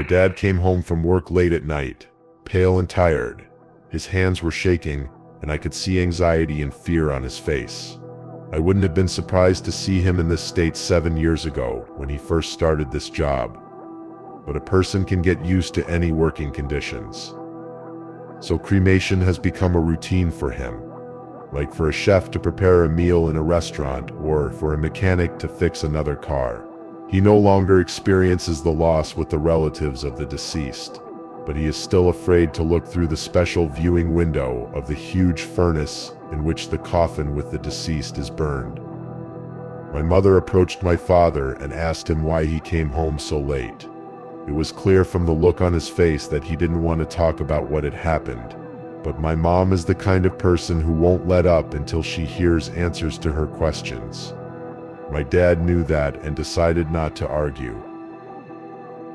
dad came home from work late at night, pale and tired. His hands were shaking, and I could see anxiety and fear on his face. I wouldn't have been surprised to see him in this state 7 years ago when he first started this job. But a person can get used to any working conditions. So cremation has become a routine for him, like for a chef to prepare a meal in a restaurant or for a mechanic to fix another car. He no longer experiences the loss with the relatives of the deceased, but he is still afraid to look through the special viewing window of the huge furnace in which the coffin with the deceased is burned. My mother approached my father and asked him why he came home so late. It was clear from the look on his face that he didn't want to talk about what had happened, but my mom is the kind of person who won't let up until she hears answers to her questions. My dad knew that and decided not to argue.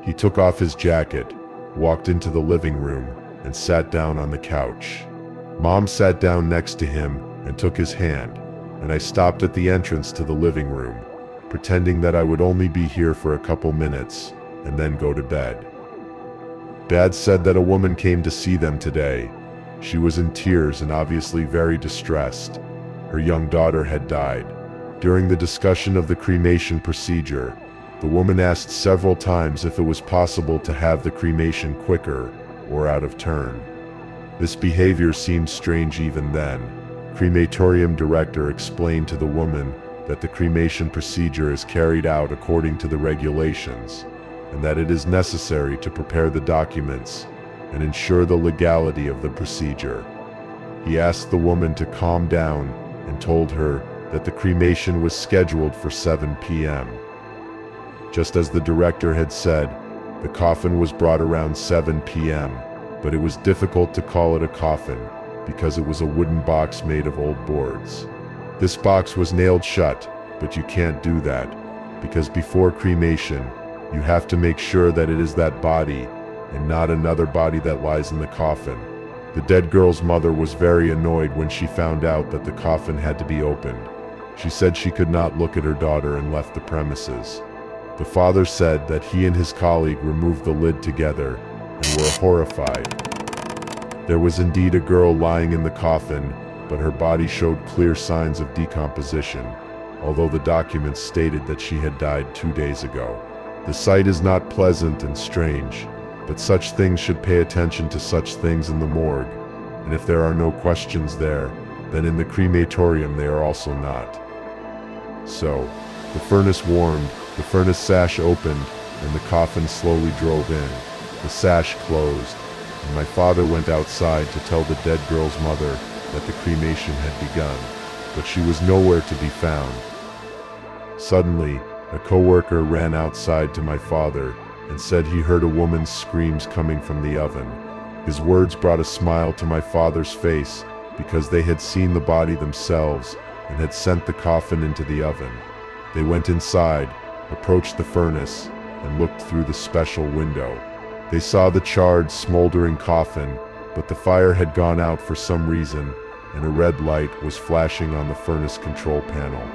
He took off his jacket, walked into the living room, and sat down on the couch. Mom sat down next to him and took his hand, and I stopped at the entrance to the living room, pretending that I would only be here for a couple minutes and then go to bed. Dad said that a woman came to see them today. She was in tears and obviously very distressed. Her young daughter had died. During the discussion of the cremation procedure, the woman asked several times if it was possible to have the cremation quicker or out of turn. This behavior seemed strange even then. Crematorium director explained to the woman that the cremation procedure is carried out according to the regulations, and that it is necessary to prepare the documents and ensure the legality of the procedure. He asked the woman to calm down and told her that the cremation was scheduled for 7 p.m. Just as the director had said, the coffin was brought around 7 p.m., but it was difficult to call it a coffin because it was a wooden box made of old boards. This box was nailed shut, but you can't do that, because before cremation, you have to make sure that it is that body and not another body that lies in the coffin. The dead girl's mother was very annoyed when she found out that the coffin had to be opened. She said she could not look at her daughter and left the premises. The father said that he and his colleague removed the lid together and were horrified. There was indeed a girl lying in the coffin, but her body showed clear signs of decomposition, although the documents stated that she had died 2 days ago. The sight is not pleasant and strange, but such things should pay attention to such things in the morgue, and if there are no questions there, then in the crematorium they are also not. So, the furnace warmed, the furnace sash opened, and the coffin slowly drove in. The sash closed, and my father went outside to tell the dead girl's mother that the cremation had begun, but she was nowhere to be found. Suddenly, a coworker ran outside to my father and said he heard a woman's screams coming from the oven. His words brought a smile to my father's face because they had seen the body themselves and had sent the coffin into the oven. They went inside, approached the furnace, and looked through the special window. They saw the charred, smoldering coffin, but the fire had gone out for some reason, and a red light was flashing on the furnace control panel.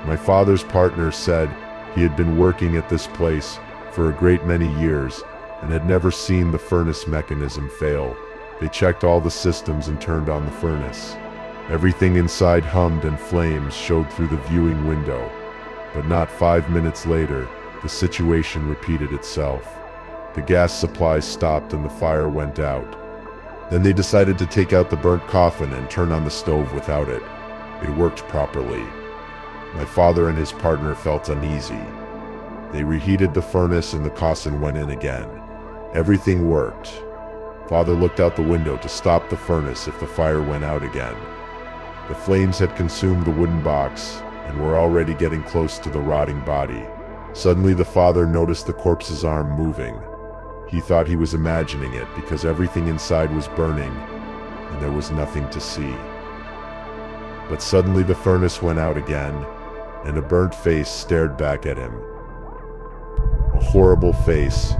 My father's partner said he had been working at this place for a great many years and had never seen the furnace mechanism fail. They checked all the systems and turned on the furnace. Everything inside hummed and flames showed through the viewing window. But not 5 minutes later, the situation repeated itself. The gas supply stopped and the fire went out. Then they decided to take out the burnt coffin and turn on the stove without it. It worked properly. My father and his partner felt uneasy. They reheated the furnace and the coffin went in again. Everything worked. Father looked out the window to stop the furnace if the fire went out again. The flames had consumed the wooden box and were already getting close to the rotting body. Suddenly the father noticed the corpse's arm moving. He thought he was imagining it because everything inside was burning and there was nothing to see. But suddenly the furnace went out again and a burnt face stared back at him. A horrible face,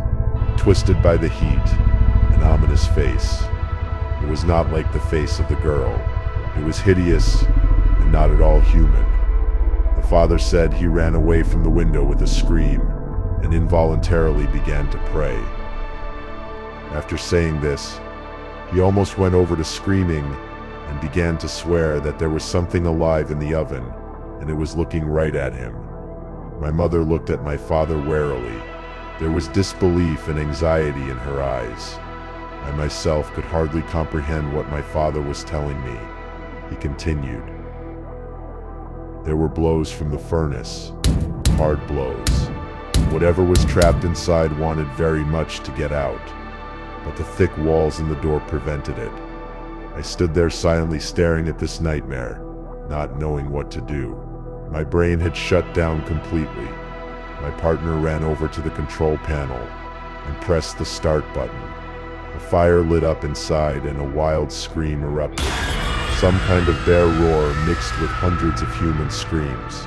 twisted by the heat, an ominous face. It was not like the face of the girl. It was hideous and not at all human. The father said he ran away from the window with a scream and involuntarily began to pray. After saying this, he almost went over to screaming and began to swear that there was something alive in the oven, and it was looking right at him. My mother looked at my father warily. There was disbelief and anxiety in her eyes. I myself could hardly comprehend what my father was telling me. He continued. There were blows from the furnace, hard blows. Whatever was trapped inside wanted very much to get out, but the thick walls in the door prevented it. I stood there silently staring at this nightmare, not knowing what to do. My brain had shut down completely. My partner ran over to the control panel and pressed the start button. A fire lit up inside and a wild scream erupted. Some kind of bear roar mixed with hundreds of human screams.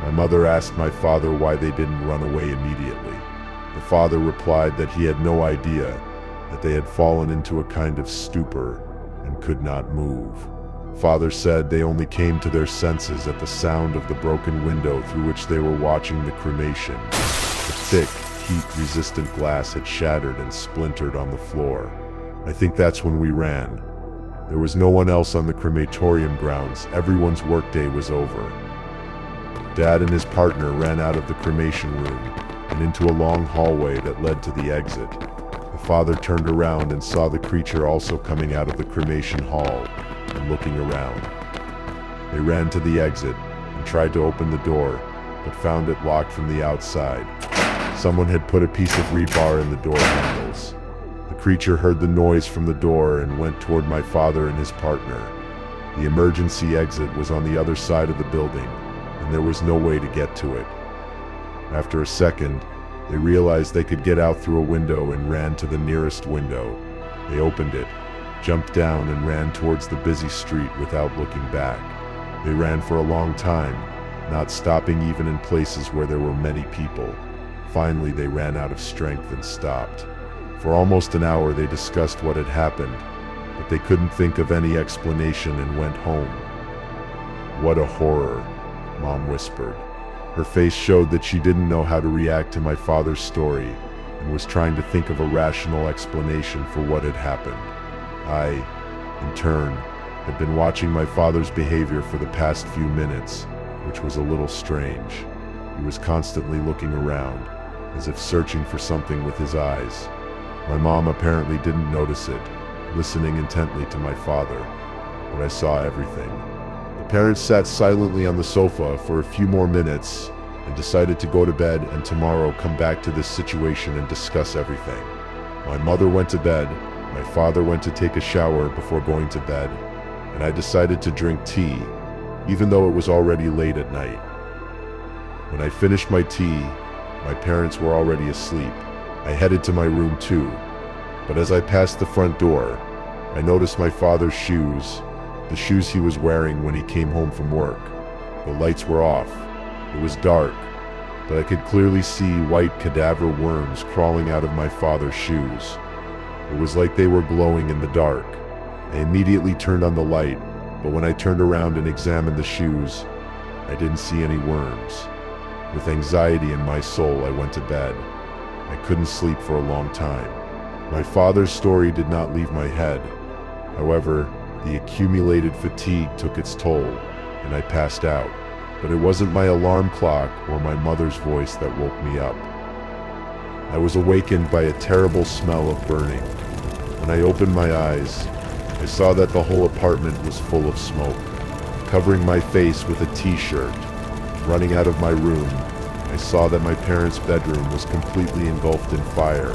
My mother asked my father why they didn't run away immediately. The father replied that he had no idea, that they had fallen into a kind of stupor and could not move. Father said they only came to their senses at the sound of the broken window through which they were watching the cremation. The thick, heat-resistant glass had shattered and splintered on the floor. I think that's when we ran. There was no one else on the crematorium grounds. Everyone's workday was over. Dad and his partner ran out of the cremation room and into a long hallway that led to the exit. The father turned around and saw the creature also coming out of the cremation hall and looking around. They ran to the exit and tried to open the door, but found it locked from the outside. Someone had put a piece of rebar in the door handles. The creature heard the noise from the door and went toward my father and his partner. The emergency exit was on the other side of the building, and there was no way to get to it. After a second, they realized they could get out through a window and ran to the nearest window. They opened it, jumped down, and ran towards the busy street without looking back. They ran for a long time, not stopping even in places where there were many people. Finally, they ran out of strength and stopped. For almost an hour they discussed what had happened, but they couldn't think of any explanation and went home. What a horror, Mom whispered. Her face showed that she didn't know how to react to my father's story and was trying to think of a rational explanation for what had happened. I, in turn, had been watching my father's behavior for the past few minutes, which was a little strange. He was constantly looking around, as if searching for something with his eyes. My mom apparently didn't notice it, listening intently to my father, but I saw everything. The parents sat silently on the sofa for a few more minutes and decided to go to bed and tomorrow come back to this situation and discuss everything. My mother went to bed, my father went to take a shower before going to bed, and I decided to drink tea, even though it was already late at night. When I finished my tea, my parents were already asleep. I headed to my room too, but as I passed the front door, I noticed my father's shoes, the shoes he was wearing when he came home from work. The lights were off. It was dark, but I could clearly see white cadaver worms crawling out of my father's shoes. It was like they were glowing in the dark. I immediately turned on the light, but when I turned around and examined the shoes, I didn't see any worms. With anxiety in my soul, I went to bed. I couldn't sleep for a long time. My father's story did not leave my head. However, the accumulated fatigue took its toll, and I passed out. But it wasn't my alarm clock or my mother's voice that woke me up. I was awakened by a terrible smell of burning. When I opened my eyes, I saw that the whole apartment was full of smoke. Covering my face with a t-shirt, running out of my room, I saw that my parents' bedroom was completely engulfed in fire.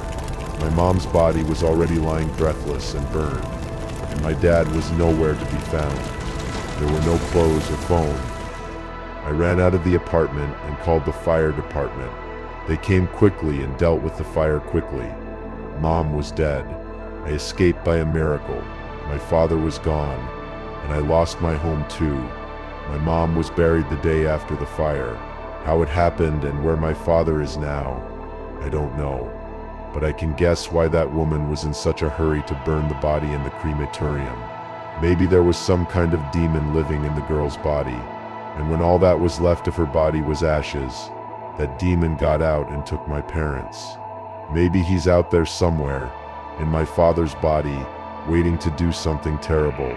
My mom's body was already lying breathless and burned, and my dad was nowhere to be found. There were no clothes or phone. I ran out of the apartment and called the fire department. They came quickly and dealt with the fire quickly. Mom was dead. I escaped by a miracle. My father was gone, and I lost my home too. My mom was buried the day after the fire. How it happened and where my father is now, I don't know. But I can guess why that woman was in such a hurry to burn the body in the crematorium. Maybe there was some kind of demon living in the girl's body, and when all that was left of her body was ashes, that demon got out and took my parents. Maybe he's out there somewhere, in my father's body, waiting to do something terrible.